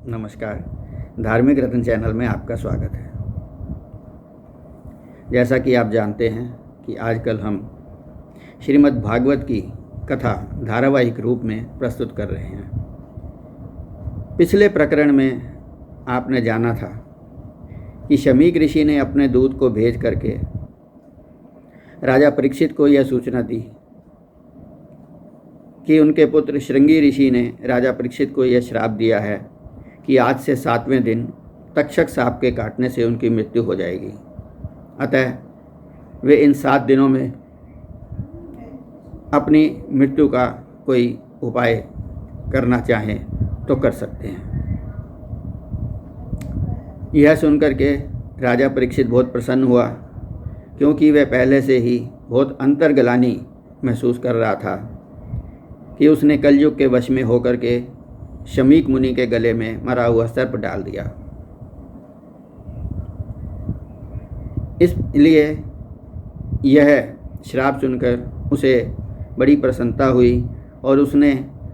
नमस्कार। धार्मिक रत्न चैनल में आपका स्वागत है। जैसा कि आप जानते हैं कि आजकल हम श्रीमद् भागवत की कथा धारावाहिक रूप में प्रस्तुत कर रहे हैं। पिछले प्रकरण में आपने जाना था कि शमीक ऋषि ने अपने दूत को भेज करके राजा परीक्षित को यह सूचना दी कि उनके पुत्र श्रृंगी ऋषि ने राजा परीक्षित को यह श्राप दिया है कि आज से 7वें दिन तक्षक सांप के काटने से उनकी मृत्यु हो जाएगी। अतः वे इन 7 दिनों में अपनी मृत्यु का कोई उपाय करना चाहें तो कर सकते हैं। यह सुनकर के राजा परीक्षित बहुत प्रसन्न हुआ, क्योंकि वह पहले से ही बहुत अंतर्गलानी महसूस कर रहा था कि उसने कलयुग के वश में होकर के शमीक मुनि के गले में मरा हुआ सर्प डाल दिया। इसलिए यह श्राप सुनकर उसे बड़ी प्रसन्नता हुई और उसने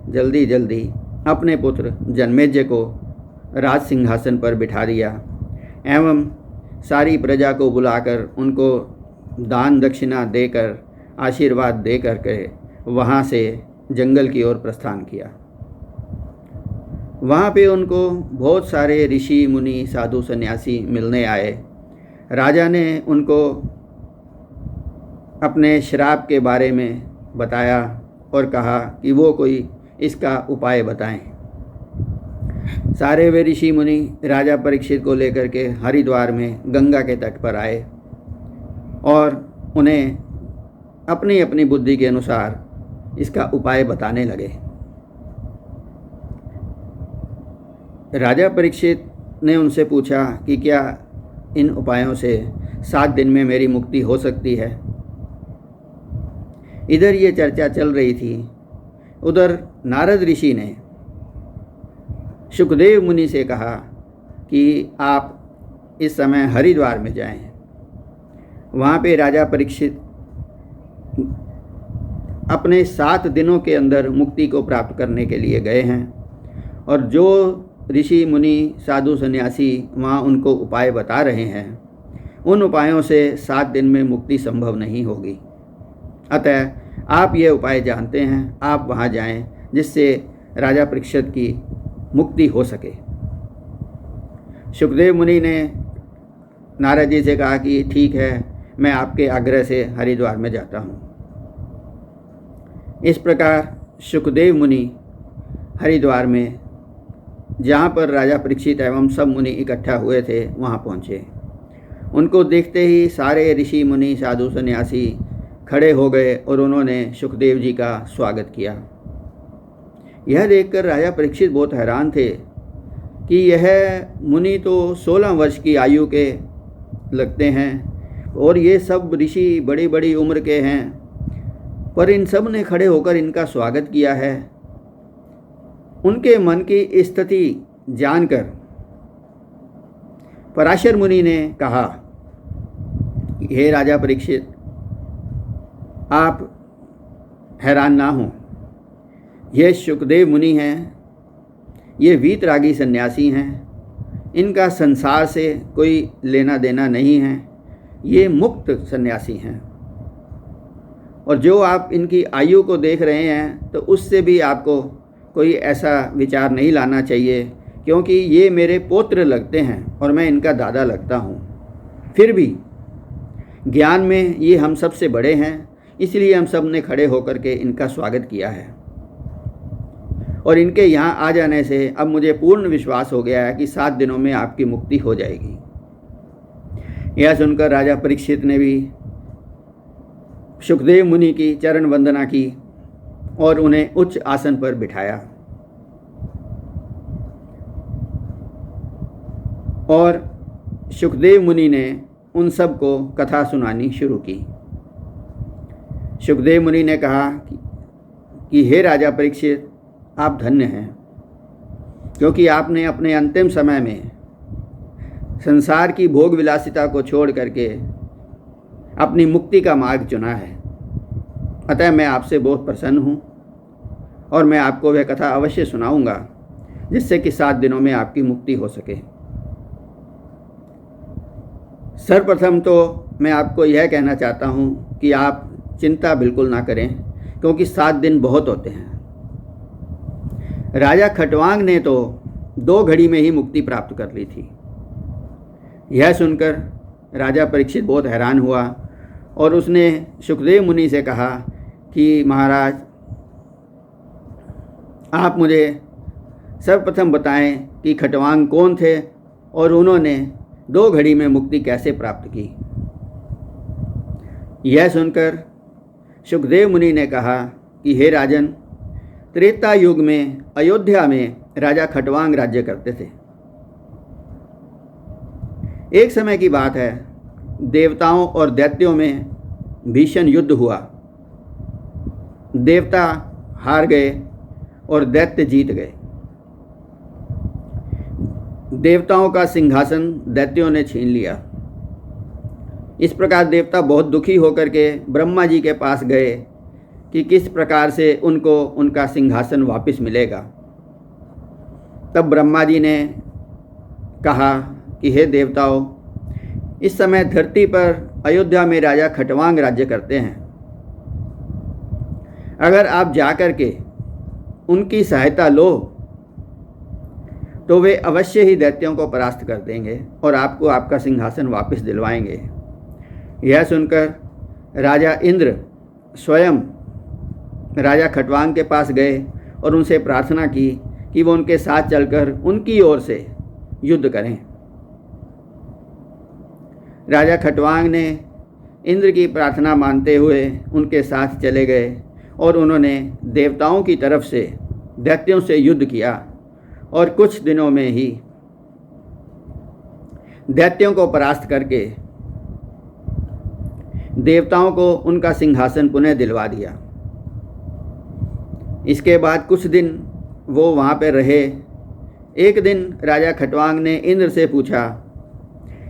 जल्दी जल्दी अपने पुत्र जन्मेजय को राज सिंहासन पर बिठा दिया एवं सारी प्रजा को बुलाकर उनको दान दक्षिणा देकर आशीर्वाद दे करके वहाँ से जंगल की ओर प्रस्थान किया। वहाँ पे उनको बहुत सारे ऋषि मुनि साधु सन्यासी मिलने आए। राजा ने उनको अपने श्राप के बारे में बताया और कहा कि वो कोई इसका उपाय बताएं। सारे वे ऋषि मुनि राजा परीक्षित को लेकर के हरिद्वार में गंगा के तट पर आए और उन्हें अपनी अपनी बुद्धि के अनुसार इसका उपाय बताने लगे। राजा परीक्षित ने उनसे पूछा कि क्या इन उपायों से 7 दिन में मेरी मुक्ति हो सकती है। इधर ये चर्चा चल रही थी, उधर नारद ऋषि ने शुकदेव मुनि से कहा कि आप इस समय हरिद्वार में जाएं। वहाँ पे राजा परीक्षित अपने 7 दिनों के अंदर मुक्ति को प्राप्त करने के लिए गए हैं और जो ऋषि मुनि साधु सन्यासी वहाँ उनको उपाय बता रहे हैं, उन उपायों से 7 दिन में मुक्ति संभव नहीं होगी। अतः आप ये उपाय जानते हैं, आप वहाँ जाएं जिससे राजा परीक्षित की मुक्ति हो सके। शुकदेव मुनि ने नारद जी से कहा कि ठीक है, मैं आपके आग्रह से हरिद्वार में जाता हूँ। इस प्रकार शुकदेव मुनि हरिद्वार में, जहाँ पर राजा परीक्षित एवं सब मुनि इकट्ठा हुए थे, वहाँ पहुँचे। उनको देखते ही सारे ऋषि मुनि साधु सन्यासी खड़े हो गए और उन्होंने शुकदेव जी का स्वागत किया। यह देखकर राजा परीक्षित बहुत हैरान थे कि यह मुनि तो 16 वर्ष की आयु के लगते हैं और ये सब ऋषि बड़ी बड़ी उम्र के हैं, पर इन सब ने खड़े होकर इनका स्वागत किया है। उनके मन की स्थिति जानकर पराशर मुनि ने कहा, हे राजा परीक्षित, आप हैरान ना हों। ये शुकदेव मुनि हैं, ये वीतरागी सन्यासी हैं, इनका संसार से कोई लेना देना नहीं है, ये मुक्त सन्यासी हैं। और जो आप इनकी आयु को देख रहे हैं तो उससे भी आपको कोई ऐसा विचार नहीं लाना चाहिए, क्योंकि ये मेरे पौत्र लगते हैं और मैं इनका दादा लगता हूँ। फिर भी ज्ञान में ये हम सबसे बड़े हैं, इसलिए हम सब ने खड़े होकर के इनका स्वागत किया है। और इनके यहाँ आ जाने से अब मुझे पूर्ण विश्वास हो गया है कि 7 दिनों में आपकी मुक्ति हो जाएगी। यह सुनकर राजा परीक्षित ने भी शुकदेव मुनि की चरण वंदना की और उन्हें उच्च आसन पर बिठाया और शुकदेव मुनि ने उन सब को कथा सुनानी शुरू की। शुकदेव मुनि ने कहा कि हे राजा परीक्षित, आप धन्य हैं, क्योंकि आपने अपने अंतिम समय में संसार की भोग विलासिता को छोड़ करके अपनी मुक्ति का मार्ग चुना है। अतः मैं आपसे बहुत प्रसन्न हूँ और मैं आपको वह कथा अवश्य सुनाऊंगा जिससे कि 7 दिनों में आपकी मुक्ति हो सके। सर्वप्रथम तो मैं आपको यह कहना चाहता हूँ कि आप चिंता बिल्कुल ना करें, क्योंकि 7 दिन बहुत होते हैं। राजा खटवांग ने तो 2 घड़ी में ही मुक्ति प्राप्त कर ली थी। यह सुनकर राजा परीक्षित बहुत हैरान हुआ और उसने सुखदेव मुनि से कहा कि महाराज, आप मुझे सर्वप्रथम बताएं कि खटवांग कौन थे और उन्होंने 2 घड़ी में मुक्ति कैसे प्राप्त की। यह सुनकर सुखदेव मुनि ने कहा कि हे राजन, त्रेता युग में अयोध्या में राजा खटवांग राज्य करते थे। एक समय की बात है, देवताओं और दैत्यों में भीषण युद्ध हुआ। देवता हार गए और दैत्य जीत गए। देवताओं का सिंहासन दैत्यों ने छीन लिया। इस प्रकार देवता बहुत दुखी होकर के ब्रह्मा जी के पास गए कि किस प्रकार से उनको उनका सिंहासन वापस मिलेगा। तब ब्रह्मा जी ने कहा कि हे देवताओं, इस समय धरती पर अयोध्या में राजा खटवांग राज्य करते हैं। अगर आप जाकर के उनकी सहायता लो तो वे अवश्य ही दैत्यों को परास्त कर देंगे और आपको आपका सिंहासन वापस दिलवाएंगे। यह सुनकर राजा इंद्र स्वयं राजा खटवांग के पास गए और उनसे प्रार्थना की कि वो उनके साथ चलकर उनकी ओर से युद्ध करें। राजा खटवांग ने इंद्र की प्रार्थना मानते हुए उनके साथ चले गए और उन्होंने देवताओं की तरफ से दैत्यों से युद्ध किया और कुछ दिनों में ही दैत्यों को परास्त करके देवताओं को उनका सिंहासन पुनः दिलवा दिया। इसके बाद कुछ दिन वो वहाँ पर रहे। एक दिन राजा खटवांग ने इंद्र से पूछा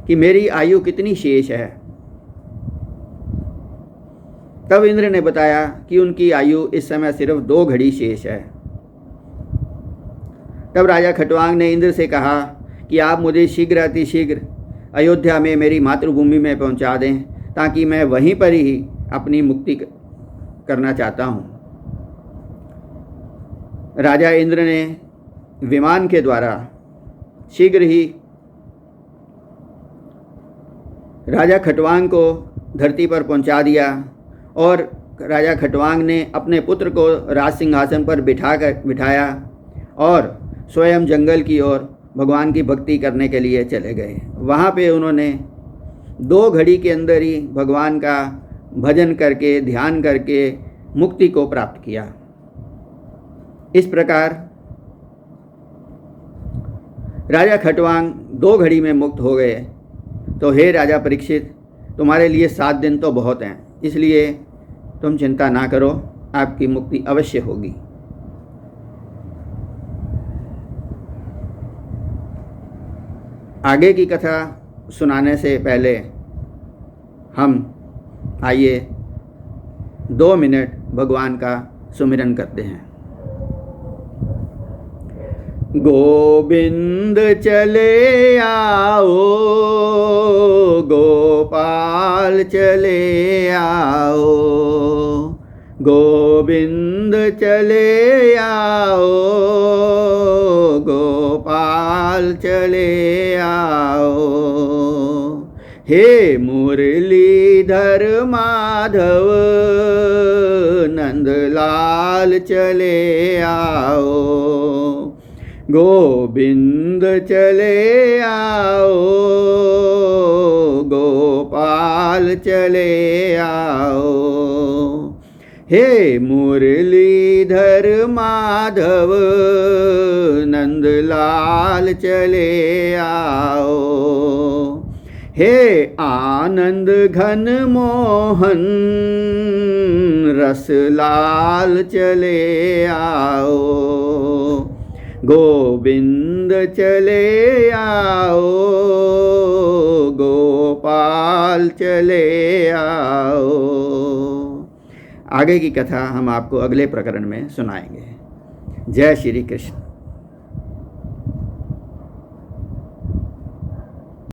कि मेरी आयु कितनी शेष है। तब इंद्र ने बताया कि उनकी आयु इस समय सिर्फ 2 घड़ी शेष है। तब राजा खटवांग ने इंद्र से कहा कि आप मुझे शीघ्र अतिशीघ्र अयोध्या में मेरी मातृभूमि में पहुंचा दें, ताकि मैं वहीं पर ही अपनी मुक्ति करना चाहता हूं। राजा इंद्र ने विमान के द्वारा शीघ्र ही राजा खटवांग को धरती पर पहुंचा दिया और राजा खटवांग ने अपने पुत्र को राज सिंहासन पर बिठाया और स्वयं जंगल की ओर भगवान की भक्ति करने के लिए चले गए। वहाँ पे उन्होंने 2 घड़ी के अंदर ही भगवान का भजन करके, ध्यान करके मुक्ति को प्राप्त किया। इस प्रकार राजा खटवांग 2 घड़ी में मुक्त हो गए। तो हे राजा परीक्षित, तुम्हारे लिए 7 दिन तो बहुत हैं, इसलिए तुम चिंता ना करो, आपकी मुक्ति अवश्य होगी। आगे की कथा सुनाने से पहले हम आइए 2 मिनट भगवान का सुमिरन करते हैं। गोविंद चले आओ, गोपाल चले आओ, गोविंद चले आओ, गोपाल चले आओ। हे मुरलीधर माधव नंदलाल चले आओ, गोविंद चले आओ, गोपाल चले आओ। हे मुरलीधर माधव नंदलाल चले आओ। हे आनंद घन मोहन रसलाल चले आओ, गोविंद चले आओ, गोपाल चले आओ। आगे की कथा हम आपको अगले प्रकरण में सुनाएंगे। जय श्री कृष्ण।